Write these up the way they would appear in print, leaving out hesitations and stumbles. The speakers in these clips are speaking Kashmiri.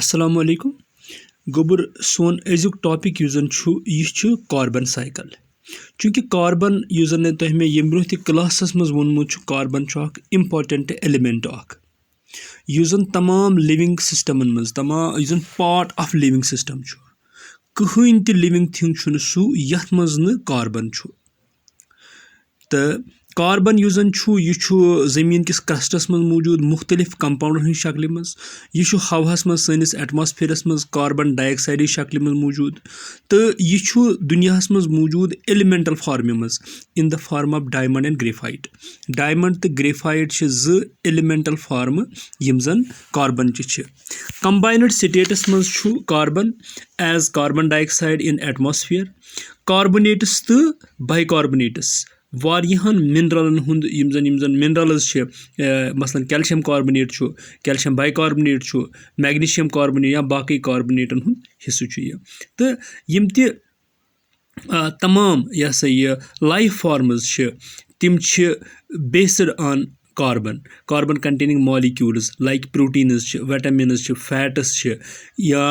अस्सलाम वालेकुम गोबर सोन अजुक टॉपिक युजन छु यह छु कार्बन साइकिल चूंकि कार्बन युजन तुह मे यम ब्रोह क्लासस मज वोनमुत छु कार्बन छु अख इम्पॉर्टेंट एलिमेंट अख युजन तमाम लिविंग सिस्टमन मज तमाम युजन पार्ट ऑफ लिविंग सिस्टम छु कहीं ते लिविंग थिंग छु न सु यथ मज न कार्बन छु तो कार्बन युजन छु यह छु जमीन किस क्रस्टस मज मौजूद मुख्तलिफ कंपाउंडन हंद शक्ल मज यह हवास मज सैनिस एटमॉस्फेयरस मज कार्बन डाइऑक्साइड शक्ल मज मौजूद तो यह छु दुनियास मज मौजूद एलिमेंटल फॉर्म मज इन the form of diamond and graphite diamond तो ग्रेफाइट छु ज एलिमेंटल फॉर्म यम जन कार्बन छु कंबाइंड स्टेटस मज छु carbon as carbon dioxide in atmosphere carbonates तो बाइकार्बोनेट्स वारियाहन मिनरलन हुंद यम जन मिनरल्स मसलन कैल्शियम कार्बोनेट छु कैल्शियम बाइकार्बोनेट छु मैग्नीशियम कार्बोनेट या बाकी कार्बोनेटन हुंद हिस्सु छु यह तो यम ते तमाम यह सा यह लाइफ फॉर्म्स तिम based on carbon containing molecules like proteins vitamins fats या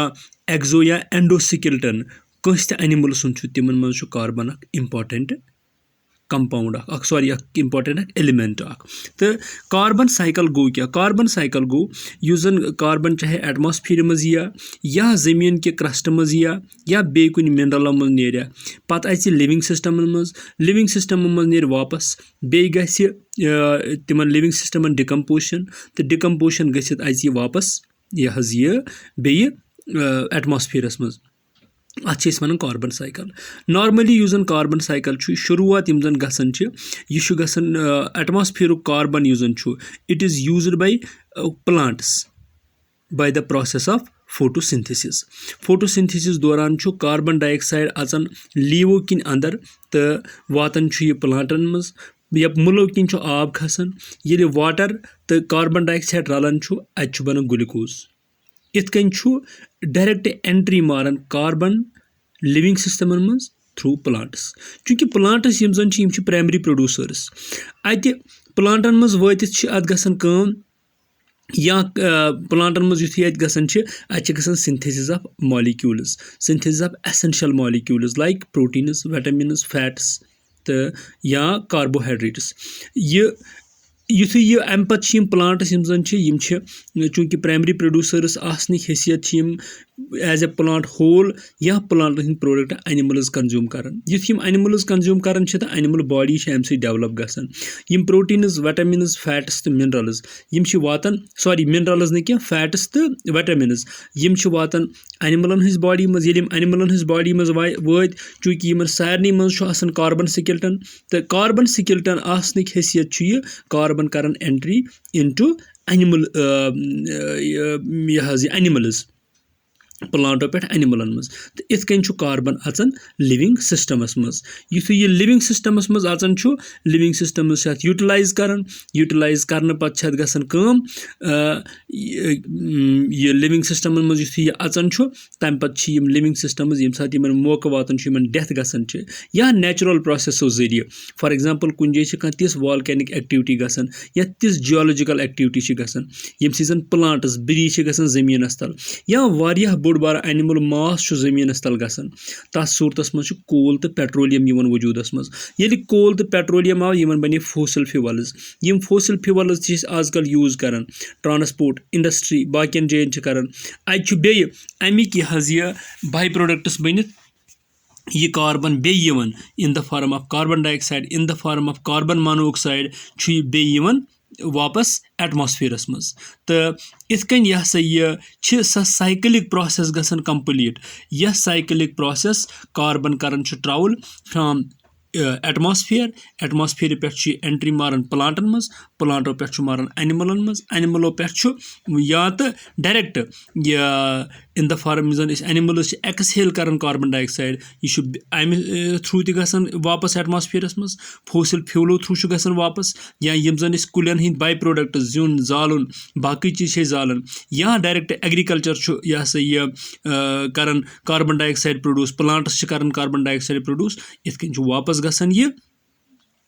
एक्सो या एंडोस्केलेटन कंस ते एनिमल सुन तिमन मज carbon important compound sorry important element तो कार्बन साइकिल गो क्या कार्बन साइकिल गो युजन कार्बन चाहे एटमॉस्फेयर मज या जमीन के क्रस्ट मज या बे कुन मिनरल मज नेर पत लिविंग सिस्टम मज नेर वापस बे गि तिमन लिविंग सिस्टमन डिकम्पोजिशन तो डिकम्पोजिशन गसित यह वापस यह बे एटमॉस्फेयरस मज अत वन कार्बन साइकिल नॉर्मली युजन कार्बन साइकिल शुरुआत यम जन गसन यह गसन एटमॉस्फेयर कार्बन युजन it is used by plants by the process of photosynthesis दौरान कार्बन डाइऑक्साइड अचन लीवो किन अंदर तो वातन यह प्लांटन मज या मुलो किन आब खसान ये वाटर तो कार्बन डाइऑक्साइड रलान अत बन ग्लूकोज इत कन डायरेक्ट एंट्री मारन कार्बन लिविंग सिस्टमन मज थ्रू प्लांट्स चूंकि प्लांट्स यम जन प्राइमरी प्रोड्यूसर्स अत प्लांटन मज वातित अत गसन काम या प्लांटन मज युथी अत गसन अत गसन synthesis of molecules synthesis of essential molecules like proteins vitamins fats तो या कार्बोहाइड्रेट्स युथी यह अम पे प्लांट्स यम जन चूंकि प्राइमरी प्रोड्यूसर्स आसने हैसियत एज ए प्लांट होल या प्लांट हंद प्रोडक्ट एनिमल्स कंज्यूम करान युथ एनिमल्स कंज्यूम करान तो एनिमल बॉडी अम डेवलप गसान यम प्रोटीन्स विटामिन्स फैट्स तो मिनरल्स यम वातन सॉरी मिनरल्स न फैट्स तो विटामिन्स यम वातन एनिमलन हंज बॉडी मज एनिमलन हंज बॉडी मज वात चूंकि यमन सारनी मज कार्बन स्केलेटन तो कार्बन स्केलेटन आसनिक हैसियत यह कार्बन करन एंट्री इनटू एनिमल एनिमल्स प्लांटो पे एनिमलन मज तो इत कन कार्बन अचन लिविंग सिस्टमस मज युथ यह लिविंग सिस्टमस मज अचन लिविंग सिस्टमस यूटिलाइज करने पत गसन काम यह लिविंग सिस्टमन मज युथ यह अचन तम पे लिविंग सिस्टमस यम सात मौका वातान डेथ गसन या नेचुरल प्रोसेसो जरिए फॉर एग्जांपल कुन जाए तिस वॉल्केनिक एक्टिविटी गसन या तिस जियोलॉजिकल एक्टिविटी गसन यम सीजन प्लांट्स ब्री गसन जमीनस तल या वारिया बोड़ बार एनिमल मास जमीनस तल गसन तथ सूरतस मज कोल तो पेट्रोलियम वजूदस मज ये कोल तो पेट्रोलियम आव यमन बने फोसिल फ्यूवल्स यम फोसिल फ्यूवल्स आजकल यूज करान ट्रांसपोर्ट इंडस्ट्री बाकियन जायन करान अत बे अमिक यह बाई प्रोडक्ट्स बनित यह कार्बन बे in the form of carbon dioxide in the form of carbon monoxide बे वापस एटमॉस्फेयरस मज तो इत कन यह सा यह साइकिलिक प्रोसेस गसन कंप्लीट यह साइकिलिक प्रोसेस कार्बन करन ट्रैवल फ्रॉम एटमॉस्फेयर पे एंट्री मारन प्लांटन मज प्लांटो पे मारन एनिमलन मज एनिमलो पे या तो डायरेक्ट इन द फॉर्म जन एनिमल्स एक्सहेल करान कार्बन डाइऑक्साइड यह अमि थ्रू त गसन वापस एटमॉस्फेयरस मज फोसिल फ्यूलो थ्रू गसन वापस या यम जन कुलन हंद बाई प्रोडक्ट ज्यून जालन बाकी चीज जालन या डायरेक्ट एग्रीकल्चर यह सा यह करान कार्बन डाइऑक्साइड प्रोड्यूस प्लांट्स करान कार्बन डाइऑक्साइड प्रोड्यूस इत कन वापस गसन यह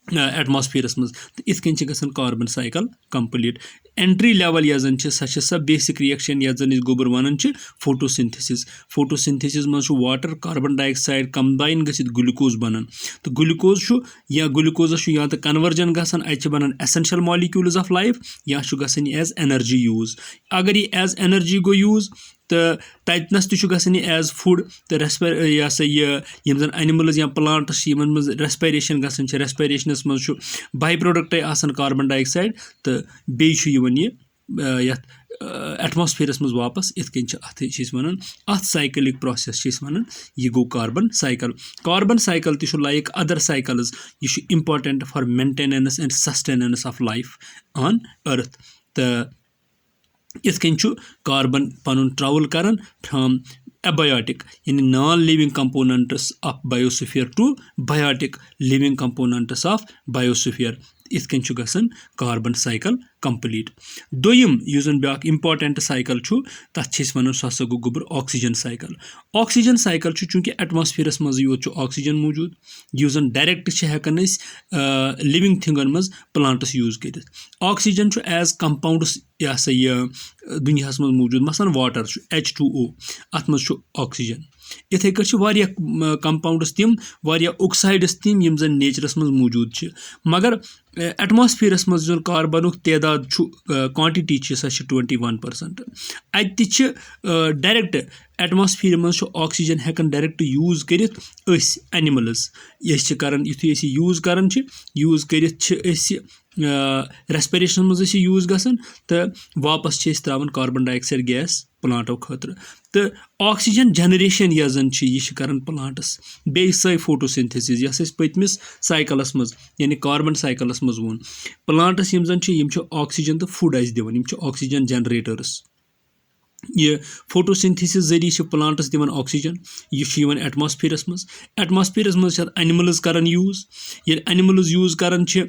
ایٹماسفیرس منٛز تہٕ یِتھ کٔنۍ چھِ گژھان carbon cycle complete entry level یۄس زن چھِ سۄ بیسِک رِیکشن یَتھ زن أسۍ گوٚبُر وَنان چھِ فوٹوسِنتھسِس منٛز چھُ واٹر کاربن ڈاے آکسایڈ کمباین گٔژھِتھ گلوکوز بنان تہٕ گلوکوز چھُ یا گلوکوزس چھُ یا تہٕ کنورجن گژھان اَتہِ چھِ بنان ایسینشل مالیکوٗلز آف لایف یا چھُ گژھان یہِ ایز اینرجی یوٗز اگر یہِ ایز اینرجی گوٚو یوٗز تہٕ تَتِنس تہِ چھُ گژھان یہِ ایز فُڈ تہٕ یہِ ہسا یہِ یِم زن اینملز یا پلانٹس چھِ یِمن منٛز ریسپایریشن گژھان چھِ ریسپایریشنس منٛز چھُ باے پروڈکٹے آسان کاربن ڈاے آکسایڈ تہٕ بیٚیہِ چھُ یِوان یہِ یتھ ایٹماسفیرس منٛز واپس یِتھ کٔنۍ چھِ اتھ چھِ أسۍ ونان اتھ سایکلِک پروسیس چھِ أسۍ ونان یہِ گوٚو کاربن سایکل تہِ چھُ لایک ادر سایکلز یہِ چھُ important for maintenance and sustenance of life on earth تہٕ یِتھ کٔنۍ چھُ کاربن پنُن ٹرٛاوٕل کران فرام ایبیاٹِک یعنی non living components of biosphere to biotic living components of biosphere یِتھ کٔنۍ چھُ گژھان کاربن سایکل کمپلیٖٹ دوٚیِم یُس زن بیاکھ امپارٹنٹ سایکل چھُ تتھ چھِ أسۍ ونان سُہ ہسا گوٚو گوٚبُر آکسیجن سایکل چھُ چوٗنٛکہِ ایٹماسفیرس منٛزٕے یوت چھُ آکسیجن موٗجوٗد یُس زن ڈایریکٹ چھِ ہٮ۪کان أسۍ لِوِنگ تھنگن منٛز پلانٹس یوٗز کٔرِتھ آکسیجن چھُ ایز کمپاونڈس یہِ ہسا یہِ دُنیاہس منٛز موٗجوٗد مثلاً واٹر چھُ H2O اتھ منٛز چھُ آکسیجن یِتھٕے کٲٹھۍ چھِ واریاہ کمپاونڈس تِم واریاہ اوکسایڈس تِم یِم زن نیچرس منٛز موٗجوٗد چھِ مگر ایٹماسفیرس منٛز یُس زن کاربنُک تعداد چھُ کوانٹٹی چھِ سۄ چھِ 21% اتہِ تہِ چھِ ڈایریکٹ ایٹماسفیر منٛز چھُ آکسیجن ہٮ۪کان ڈایریکٹ یوٗز کٔرِتھ أسۍ اینملز أسۍ چھِ کران یِتھُے أسۍ یہِ یوٗز کران چھِ یوٗز کٔرِتھ چھِ أسۍ ریسپریشن منٛز أسۍ یہِ یوٗز گژھان تہٕ واپس چھِ أسۍ تراوان کاربن ڈاے آکسایڈ گیس پلانٹو خٲطرٕ تہٕ آکسیجن جنریشن یۄس زن چھِ یہِ چھِ کران پلانٹس بیٚیہِ سۄے فوٹوسِنتھسِس یۄس أسۍ پٔتمِس سایکلس منٛز یعنی کاربن سایکلس منٛز ووٚن پلانٹس یِم زن چھِ یِم چھِ آکسیجن تہٕ فُڈ اسہِ دِوان یِم چھِ آکسیجن جنریٹٲرٕس یہِ فوٹوسِنتھسِس ذٔریعہٕ چھِ پلانٹس دِوان آکسیجن یہِ چھُ یِوان ایٹماسفیرس منٛز چھِ اتھ اینملز کران یوٗز ییٚلہِ اینملز یوٗز کران چھِ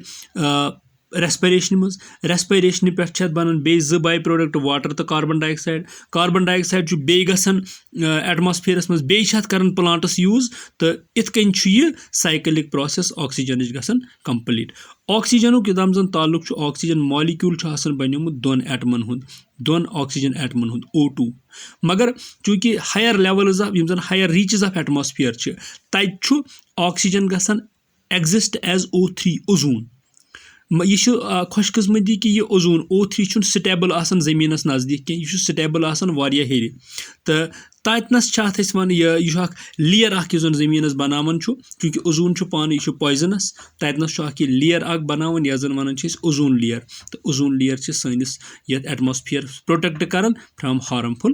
ریسپریشنہِ منٛز ریسپریشنہِ پٮ۪ٹھ چھِ اتھ بنان بیٚیہِ 2 باے پروڈکٹ واٹر تہٕ کاربن ڈاے آکسایڈ چھُ بیٚیہِ گژھان ایٹماسفیرس منٛز بیٚیہِ چھِ اتھ کران پلانٹس یوٗز تہٕ یِتھ کٔنۍ چھُ یہِ سایکلِک پروسیس آکسیجنٕچ گژھان کمپلیٖٹ آکسیجنُک یوٚتام زن تعلُق چھُ آکسیجن مالیکوٗل چھُ آسان بنیومُت 2 آکسیجن ایٹمن ہُنٛد O2 مگر چوٗنٛکہِ ہایر لیولٕز آف یِم زن ہایر ریٖچز آف ایٹماسفیر چھِ تتہِ چھُ آکسیجن گژھان ایگزسٹ ایز O3 اوزوٗن یہِ چھُ خۄش قٕسمٔتی کہِ یہِ اوزوٗن O3 چھُنہٕ سٹیبل آسان زٔمیٖنس نزدیٖک کینٛہہ یہِ چھُ سٹیبل آسان واریاہ ہیٚرِ تہٕ تتنس چھِ اتھ أسۍ ونان یہِ چھُ اکھ لیر اکھ یُس زن زٔمیٖنس بناوان چھُ چوٗنٛکہِ اوزوٗن چھُ پانہٕ یہِ چھُ پویزنس تتنس چھُ اکھ یہِ لیر اکھ بناوان یتھ زن ونان چھِ أسۍ اوزوٗن لیر تہٕ اوزوٗن لیر چھِ سٲنِس یتھ ایٹماسفیرس پروٹیکٹ کران فرام ہارمفُل